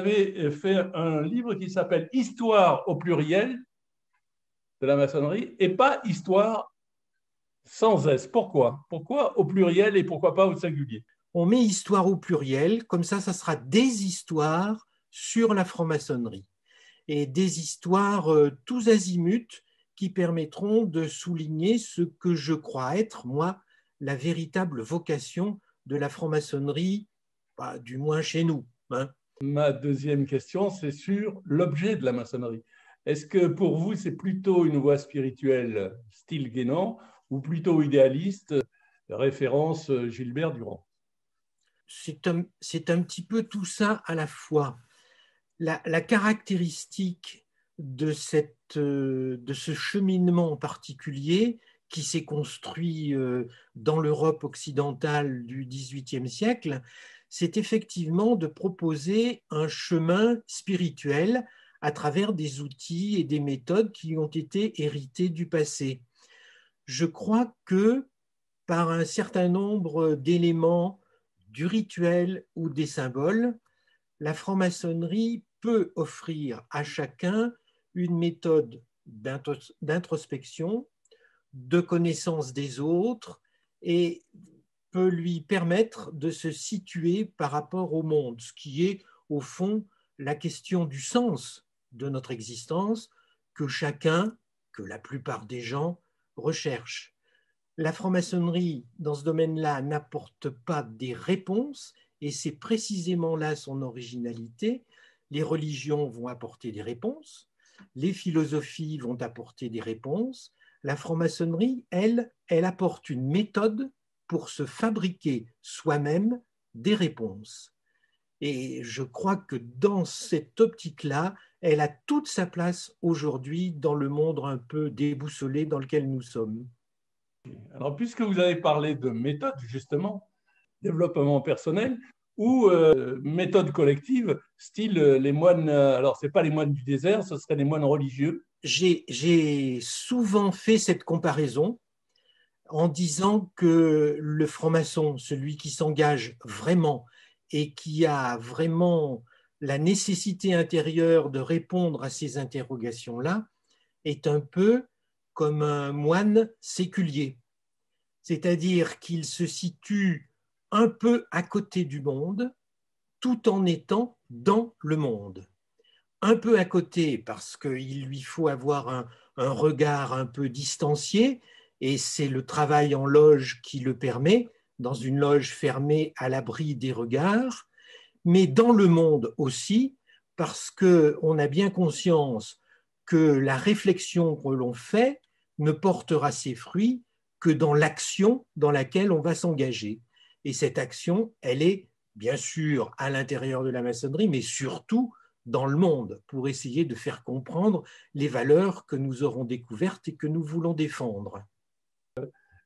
avez fait un livre qui s'appelle Histoire au pluriel de la maçonnerie et pas Histoire sans S. Pourquoi? Pourquoi au pluriel et pourquoi pas au singulier? On met histoire au pluriel, comme ça sera des histoires sur la franc-maçonnerie et des histoires tous azimuts qui permettront de souligner ce que je crois être, moi, la véritable vocation de la franc-maçonnerie, bah, du moins chez nous. Hein. Ma deuxième question, c'est sur l'objet de la maçonnerie. Est-ce que pour vous, c'est plutôt une voie spirituelle style Guénon ou plutôt idéaliste, référence Gilbert Durand? C'est un petit peu tout ça à la fois. La caractéristique de ce cheminement en particulier qui s'est construit dans l'Europe occidentale du XVIIIe siècle, c'est effectivement de proposer un chemin spirituel à travers des outils et des méthodes qui ont été hérités du passé. Je crois que par un certain nombre d'éléments du rituel ou des symboles, la franc-maçonnerie peut offrir à chacun une méthode d'introspection, de connaissance des autres et peut lui permettre de se situer par rapport au monde, ce qui est au fond la question du sens de notre existence que chacun, que la plupart des gens recherchent. La franc-maçonnerie, dans ce domaine-là, n'apporte pas des réponses, et c'est précisément là son originalité. Les religions vont apporter des réponses, les philosophies vont apporter des réponses. La franc-maçonnerie, elle apporte une méthode pour se fabriquer soi-même des réponses. Et je crois que dans cette optique-là, elle a toute sa place aujourd'hui dans le monde un peu déboussolé dans lequel nous sommes. Alors, puisque vous avez parlé de méthode, justement, développement personnel ou méthode collective, style les moines, alors ce n'est pas les moines du désert, ce seraient les moines religieux. J'ai souvent fait cette comparaison en disant que le franc-maçon, celui qui s'engage vraiment et qui a vraiment la nécessité intérieure de répondre à ces interrogations-là, est un peu comme un moine séculier. C'est-à-dire qu'il se situe un peu à côté du monde, tout en étant dans le monde. Un peu à côté parce qu'il lui faut avoir un regard un peu distancié, et c'est le travail en loge qui le permet, dans une loge fermée à l'abri des regards, mais dans le monde aussi, parce qu'on a bien conscience que la réflexion que l'on fait ne portera ses fruits que dans l'action dans laquelle on va s'engager. Et cette action, elle est bien sûr à l'intérieur de la maçonnerie, mais surtout dans le monde, pour essayer de faire comprendre les valeurs que nous aurons découvertes et que nous voulons défendre.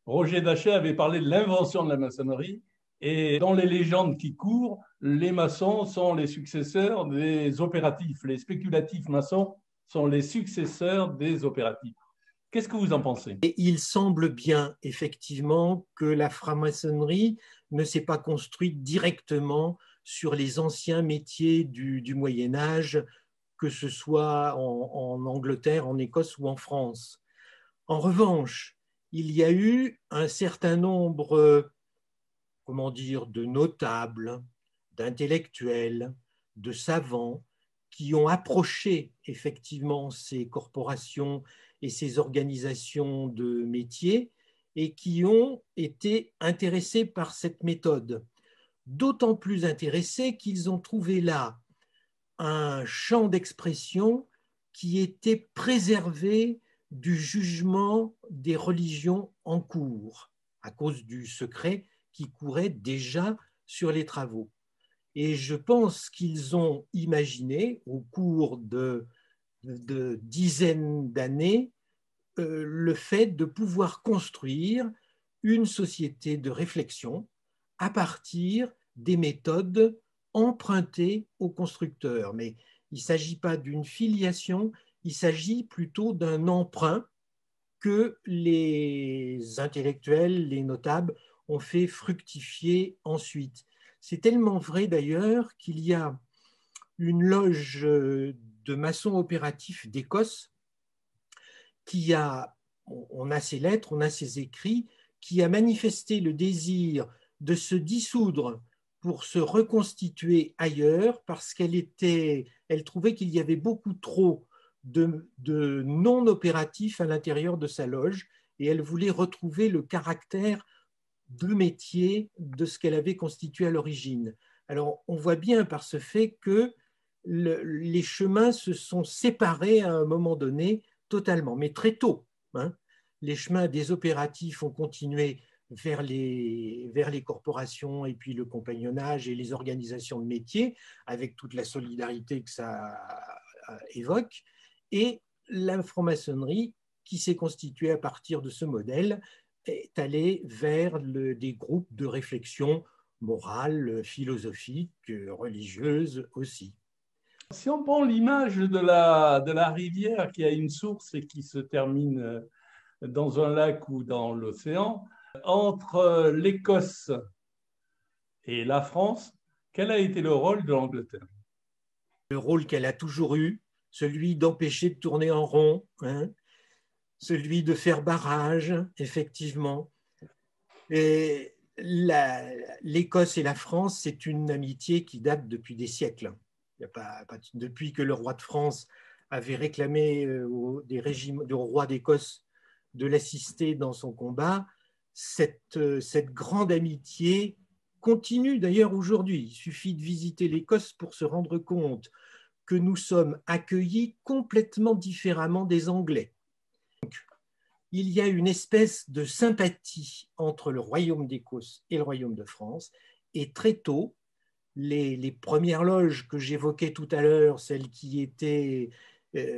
Roger Dachet avait parlé de l'invention de la maçonnerie et dans les légendes qui courent, les maçons sont les successeurs des opératifs. Les spéculatifs maçons sont les successeurs des opératifs. Qu'est-ce que vous en pensez? Et il semble bien, effectivement, que la franc-maçonnerie ne s'est pas construite directement sur les anciens métiers du Moyen-Âge, que ce soit en Angleterre, en Écosse ou en France. En revanche, il y a eu un certain nombre, comment dire, de notables, d'intellectuels, de savants qui ont approché effectivement ces corporations et ces organisations de métiers et qui ont été intéressés par cette méthode. D'autant plus intéressés qu'ils ont trouvé là un champ d'expression qui était préservé du jugement des religions en cours, à cause du secret qui courait déjà sur les travaux. Et je pense qu'ils ont imaginé, au cours de dizaines d'années, le fait de pouvoir construire une société de réflexion à partir des méthodes empruntées aux constructeurs. Mais il ne s'agit pas d'une filiation, il s'agit plutôt d'un emprunt que les intellectuels, les notables ont fait fructifier ensuite. C'est tellement vrai d'ailleurs qu'il y a une loge de maçons opératifs d'Écosse qui a, on a ses lettres, on a ses écrits, qui a manifesté le désir de se dissoudre pour se reconstituer ailleurs parce elle trouvait qu'il y avait beaucoup trop de non-opératifs à l'intérieur de sa loge et elle voulait retrouver le caractère de métier de ce qu'elle avait constitué à l'origine. Alors, on voit bien par ce fait que les chemins se sont séparés à un moment donné totalement, mais très tôt. Hein. Les chemins des opératifs ont continué vers les corporations et puis le compagnonnage et les organisations de métiers, avec toute la solidarité que ça évoque, et la franc-maçonnerie, qui s'est constituée à partir de ce modèle, est allée vers des groupes de réflexion morale, philosophique, religieuse aussi. Si on prend l'image de la rivière qui a une source et qui se termine dans un lac ou dans l'océan, entre l'Écosse et la France, quel a été le rôle de l'Angleterre? Le rôle qu'elle a toujours eu, celui d'empêcher de tourner en rond, hein, celui de faire barrage, effectivement. Et l'Écosse et la France, c'est une amitié qui date depuis des siècles. Il y a pas, depuis que le roi de France avait réclamé au roi d'Écosse de l'assister dans son combat, cette grande amitié continue d'ailleurs aujourd'hui. Il suffit de visiter l'Écosse pour se rendre compte que nous sommes accueillis complètement différemment des Anglais. Donc, il y a une espèce de sympathie entre le royaume d'Écosse et le royaume de France, et très tôt, les premières loges que j'évoquais tout à l'heure, celles qui étaient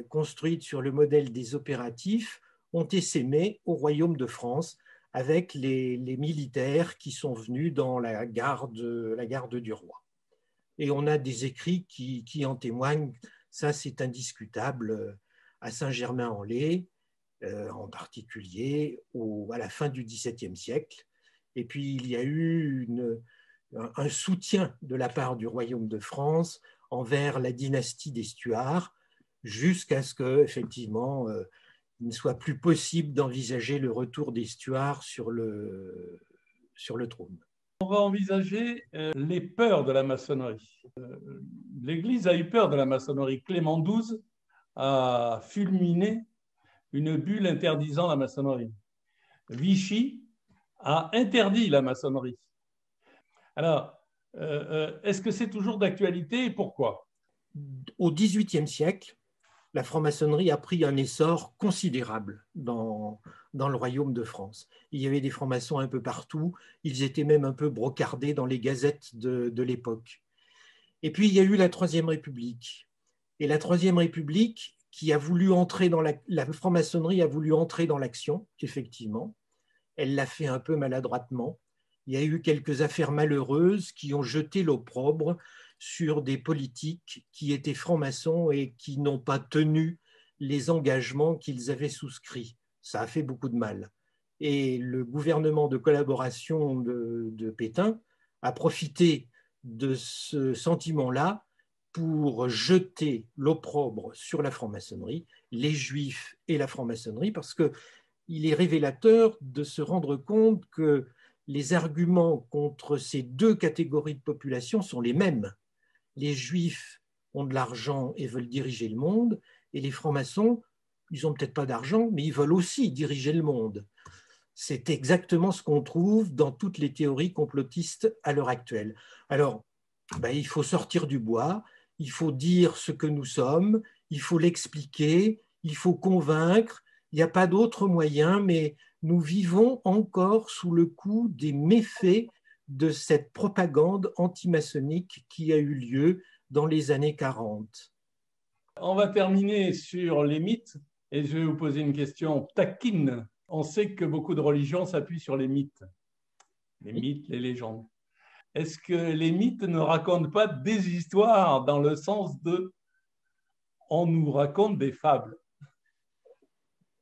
construites sur le modèle des opératifs, ont essaimé au royaume de France avec les militaires qui sont venus dans la garde du roi. Et on a des écrits qui en témoignent, ça c'est indiscutable, à Saint-Germain-en-Laye, en particulier à la fin du XVIIe siècle. Et puis il y a eu un soutien de la part du royaume de France envers la dynastie des Stuarts, jusqu'à ce que, effectivement, il ne soit plus possible d'envisager le retour des Stuarts sur le trône. On va envisager les peurs de la maçonnerie. L'Église a eu peur de la maçonnerie. Clément XII a fulminé une bulle interdisant la maçonnerie. Vichy a interdit la maçonnerie. Alors, est-ce que c'est toujours d'actualité et pourquoi? Au XVIIIe siècle, la franc-maçonnerie a pris un essor considérable dans le royaume de France. Il y avait des francs-maçons un peu partout, ils étaient même un peu brocardés dans les gazettes de l'époque. Et puis il y a eu la Troisième République. Et la Troisième République, qui a voulu entrer dans la franc-maçonnerie a voulu entrer dans l'action, effectivement. Elle l'a fait un peu maladroitement. Il y a eu quelques affaires malheureuses qui ont jeté l'opprobre sur des politiques qui étaient francs-maçons et qui n'ont pas tenu les engagements qu'ils avaient souscrits. Ça a fait beaucoup de mal. Et le gouvernement de collaboration de Pétain a profité de ce sentiment-là pour jeter l'opprobre sur la franc-maçonnerie, les juifs et la franc-maçonnerie, parce qu'il est révélateur de se rendre compte que les arguments contre ces deux catégories de population sont les mêmes. Les juifs ont de l'argent et veulent diriger le monde, et les francs-maçons, ils n'ont peut-être pas d'argent, mais ils veulent aussi diriger le monde. C'est exactement ce qu'on trouve dans toutes les théories complotistes à l'heure actuelle. Alors, il faut sortir du bois, il faut dire ce que nous sommes, il faut l'expliquer, il faut convaincre, il n'y a pas d'autre moyen, mais nous vivons encore sous le coup des méfaits de cette propagande antimaçonnique qui a eu lieu dans les années 40. On va terminer sur les mythes et je vais vous poser une question taquine. On sait que beaucoup de religions s'appuient sur les mythes, les légendes. Est-ce que les mythes ne racontent pas des histoires dans le sens de on nous raconte des fables?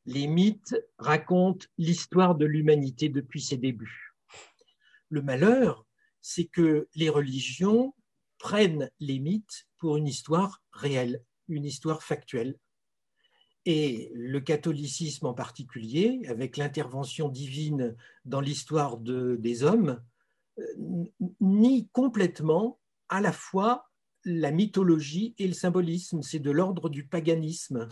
Les mythes racontent l'histoire de l'humanité depuis ses débuts. Le malheur, c'est que les religions prennent les mythes pour une histoire réelle, une histoire factuelle. Et le catholicisme en particulier, avec l'intervention divine dans l'histoire des hommes, nie complètement à la fois la mythologie et le symbolisme. C'est de l'ordre du paganisme.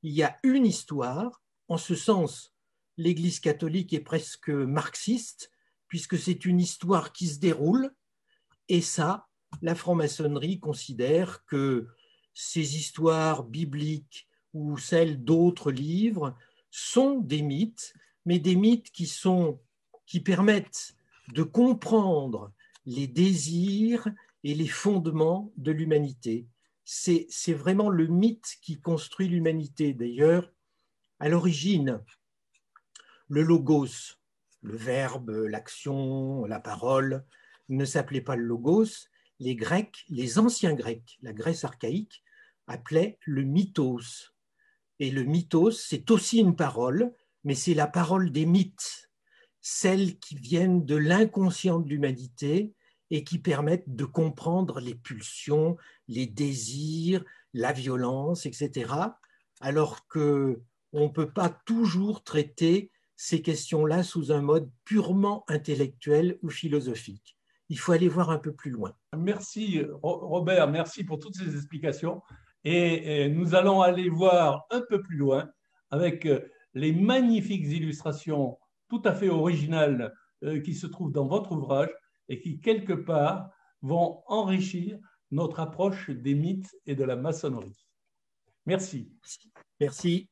Il y a une histoire, en ce sens, l'Église catholique est presque marxiste, puisque c'est une histoire qui se déroule, et ça, la franc-maçonnerie considère que ces histoires bibliques ou celles d'autres livres sont des mythes, mais des mythes qui permettent de comprendre les désirs et les fondements de l'humanité. C'est vraiment le mythe qui construit l'humanité. D'ailleurs, à l'origine, le logos, le verbe, l'action, la parole, ne s'appelait pas le logos. Les Grecs, les anciens Grecs, la Grèce archaïque, appelaient le mythos. Et le mythos, c'est aussi une parole, mais c'est la parole des mythes, celles qui viennent de l'inconscient de l'humanité et qui permettent de comprendre les pulsions, les désirs, la violence, etc. Alors qu'on ne peut pas toujours traiter ces questions-là sous un mode purement intellectuel ou philosophique. Il faut aller voir un peu plus loin. Merci Robert, merci pour toutes ces explications. Et nous allons aller voir un peu plus loin avec les magnifiques illustrations tout à fait originales qui se trouvent dans votre ouvrage et qui, quelque part, vont enrichir notre approche des mythes et de la maçonnerie. Merci. Merci.